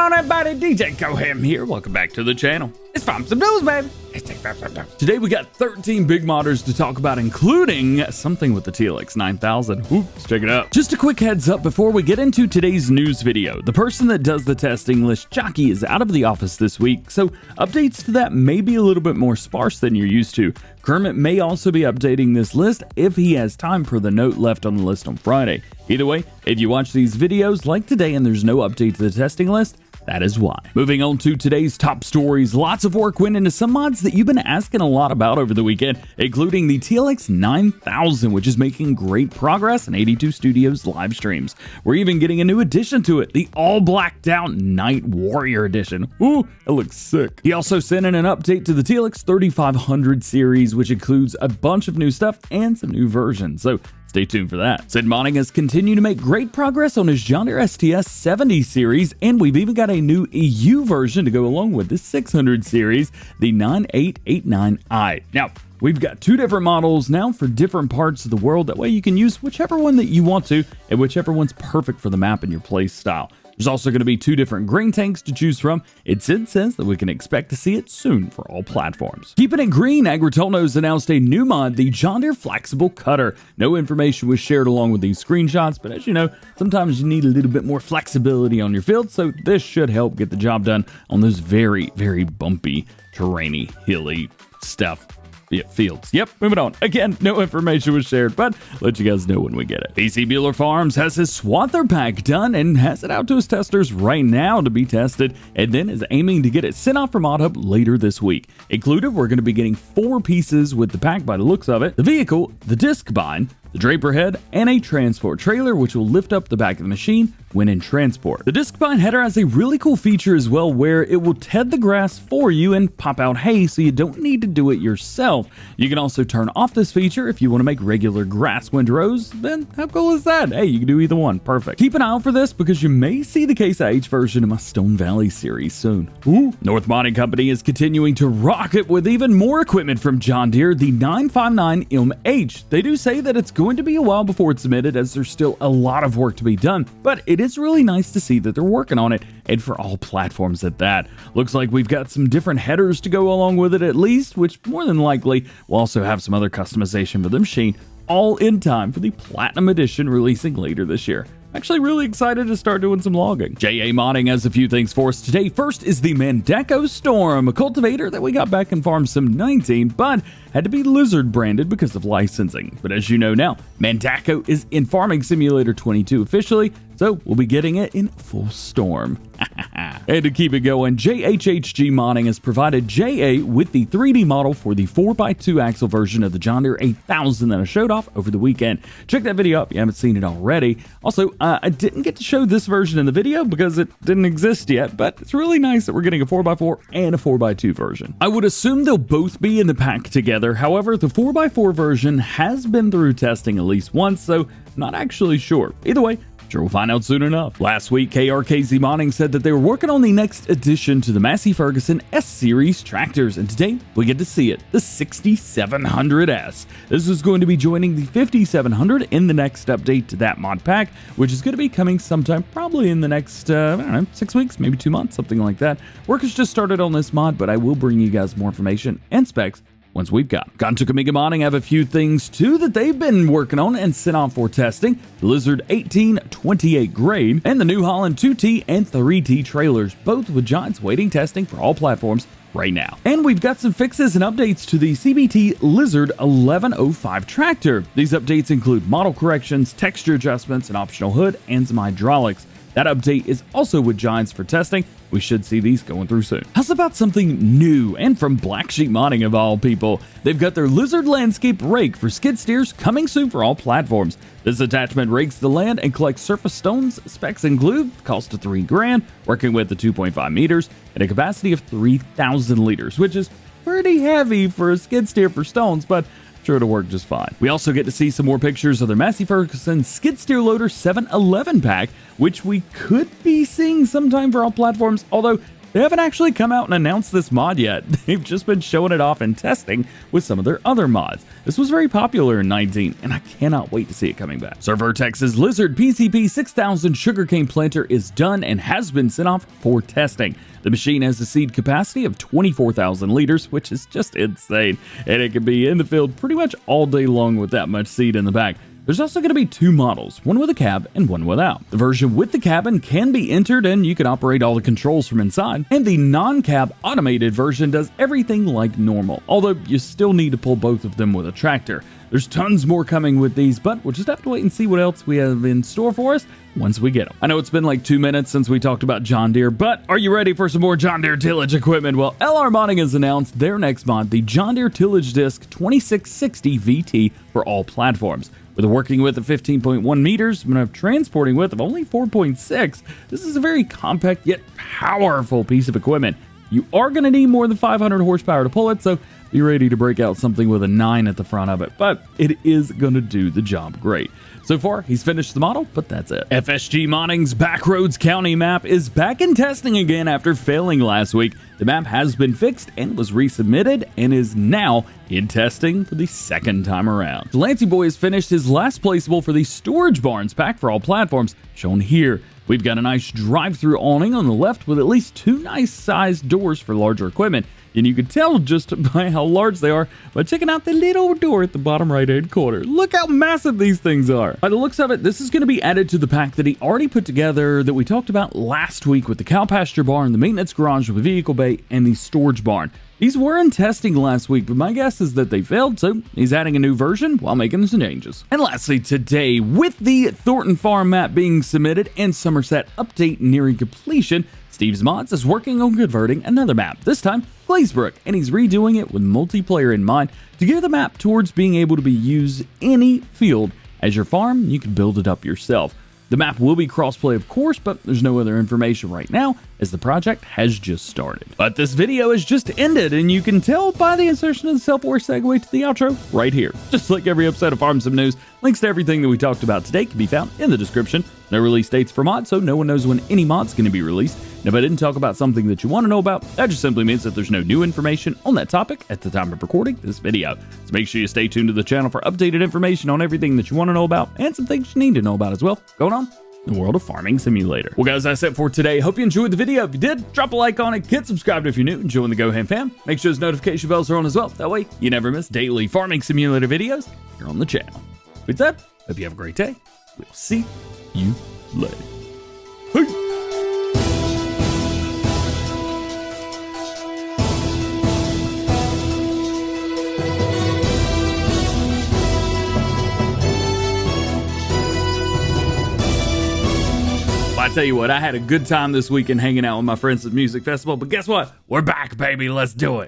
on, everybody? DjGoHam here. Welcome back to the channel. It's Farm Some News, baby. Today we got 13 big modders to talk about, including something with the TLX9000. Let's check it out. Just a quick heads up before we get into today's news video. The person that does the testing list, Jockey, is out of the office this week, so updates to that may be a little bit more sparse than you're used to. Kermit may also be updating this list if he has time per the note left on the list on Friday. Either way, if you watch these videos like today and there's no update to the testing list, that is why. Moving on to today's top stories, lots of work went into some mods that you've been asking a lot about over the weekend, including the TLX9000, which is making great progress in 82 Studios live streams. We're even getting a new addition to it, the all blacked out Night Warrior edition. Ooh, it looks sick. He also sent in an update to the TLX3500 series, which includes a bunch of new stuff and some new versions. So stay tuned for that. Sid Modding has continued to make great progress on his Deere STS 70 series, and we've even got a new EU version to go along with the 600 series, the 9889i. Now, we've got two different models now for different parts of the world. That way you can use whichever one that you want to, and whichever one's perfect for the map and your play style. There's also going to be two different grain tanks to choose from. It says that we can expect to see it soon for all platforms. Keeping it green, Agritono's announced a new mod, the John Deere Flexible Cutter. No information was shared along with these screenshots, but as you know, sometimes you need a little bit more flexibility on your field, so this should help get the job done on those very, very bumpy, terrainy, hilly stuff. Yeah, fields. Yep, moving on. Again, no information was shared, but let you guys know when we get it. PC Bueller Farms has his Swather Pack done and has it out to his testers right now to be tested, and then is aiming to get it sent off for Mod Hub later this week. Included, we're going to be getting 4 pieces with the pack by the looks of it: the vehicle, the disc bind, the draper head, and a transport trailer, which will lift up the back of the machine when in transport. The disc bind header has a really cool feature as well, where it will ted the grass for you and pop out hay, so you don't need to do it yourself. You can also turn off this feature if you want to make regular grass windrows. Then how cool is that? Hey, you can do either one. Perfect. Keep an eye out for this, because you may see the Case IH version of my Stone Valley series soon. Ooh. North Modding Company is continuing to rock it with even more equipment from John Deere, the 959 MH. They do say that it's going to be a while before it's submitted, as there's still a lot of work to be done, but it is really nice to see that they're working on it, and for all platforms at that. Looks like we've got some different headers to go along with it at least, which more than likely will also have some other customization for the machine, all in time for the Platinum Edition releasing later this year. Actually really excited to start doing some logging. JA Modding has a few things for us today. First is the Mandako Storm, a cultivator that we got back in Farm Sim 19, but had to be lizard branded because of licensing. But as you know now, Mandako is in Farming Simulator 22 officially, so we'll be getting it in full storm. And to keep it going, JHHG Modding has provided JA with the 3D model for the 4x2 axle version of the John Deere 8000 that I showed off over the weekend. Check that video up if you haven't seen it already. Also, I didn't get to show this version in the video because it didn't exist yet, but it's really nice that we're getting a 4x4 and a 4x2 version. I would assume they'll both be in the pack together. However, the 4x4 version has been through testing at least once, so not actually sure. Either way, sure, we'll find out soon enough. Last week, KRKZ Modding said that they were working on the next addition to the Massey Ferguson S-Series tractors, and today we get to see it, the 6700S. This is going to be joining the 5700 in the next update to that mod pack, which is going to be coming sometime probably in the next, I don't know, 6 weeks, maybe 2 months, something like that. Work has just started on this mod, but I will bring you guys more information and specs once we've got. Conta Comigo Modding have a few things too that they've been working on and sent off for testing: the Lizard 1828 grade and the New Holland 2T and 3T trailers, both with Giants waiting testing for all platforms right now. And we've got some fixes and updates to the CBT Lizard 1105 tractor. These updates include model corrections, texture adjustments, an optional hood, and some hydraulics. That update is also with Giants for testing. We should see these going through soon. How's about something new and from Black Sheep Modding of all people? They've got their Lizard Landscape Rake for skid steers coming soon for all platforms. This attachment rakes the land and collects surface stones. Specs include cost of $3,000, working with the 2.5 meters and a capacity of 3,000 liters, which is pretty heavy for a skid steer for stones, but sure it'll work just fine. We also get to see some more pictures of their Massey Ferguson Skid Steer Loader 711 pack, which we could be seeing sometime for all platforms, although they haven't actually come out and announced this mod yet. They've just been showing it off and testing with some of their other mods. This was very popular in 19, and I cannot wait to see it coming back. Sir Vertex's Lizard PCP 6000 sugarcane planter is done and has been sent off for testing. The machine has a seed capacity of 24,000 liters, which is just insane, and it can be in the field pretty much all day long with that much seed in the bag. There's also going to be two models, one with a cab and one without. The version with the cabin can be entered and you can operate all the controls from inside, and the non-cab automated version does everything like normal, although you still need to pull both of them with a tractor. There's tons more coming with these, but we'll just have to wait and see what else we have in store for us once we get them. I know it's been like 2 minutes since we talked about John Deere, but are you ready for some more John Deere tillage equipment? Well, LR Modding has announced their next mod, the John Deere Tillage Disc 2660 VT for all platforms. With a working width of 15.1 meters and a transporting width of only 4.6, this is a very compact yet powerful piece of equipment. You are going to need more than 500 horsepower to pull it, so be ready to break out something with a 9 at the front of it, but it is going to do the job great. So far, he's finished the model, but that's it. FSG Modding's Backroads County map is back in testing again after failing last week. The map has been fixed and was resubmitted and is now in testing for the second time around. Delancey Boy has finished his last placeable for the Storage Barns pack for all platforms, shown here. We've got a nice drive-through awning on the left with at least 2 nice sized doors for larger equipment. And you can tell just by how large they are by checking out the little door at the bottom right-hand corner. Look how massive these things are. By the looks of it, this is going to be added to the pack that he already put together that we talked about last week with the cow pasture barn, the maintenance garage with a vehicle bay, and the storage barn. These were in testing last week, but my guess is that they failed, so he's adding a new version while making some changes. And lastly, today, with the Thornton Farm map being submitted and Somerset update nearing completion, Steve's Mods is working on converting another map, this time Glazebrook, and he's redoing it with multiplayer in mind to gear the map towards being able to be used any field as your farm. You can build it up yourself. The map will be crossplay, of course, but there's no other information right now as the project has just started. But this video has just ended, and you can tell by the insertion of the self-aware segue to the outro right here. Just like every episode of Farm Sim News, links to everything that we talked about today can be found in the description. No release dates for mods, so no one knows when any mod's going to be released. And if I didn't talk about something that you want to know about, that just simply means that there's no new information on that topic at the time of recording this video. So make sure you stay tuned to the channel for updated information on everything that you want to know about and some things you need to know about as well going on in the world of Farming Simulator. Well guys, that's it for today. Hope you enjoyed the video. If you did, drop a like on it, get subscribed if you're new, and join the DjGoHam fam. Make sure those notification bells are on as well. That way you never miss daily Farming Simulator videos here on the channel. With that, hope you have a great day. We'll see you later. Peace. I tell you what, I had a good time this weekend hanging out with my friends at the music festival, but guess what? We're back, baby. Let's do it.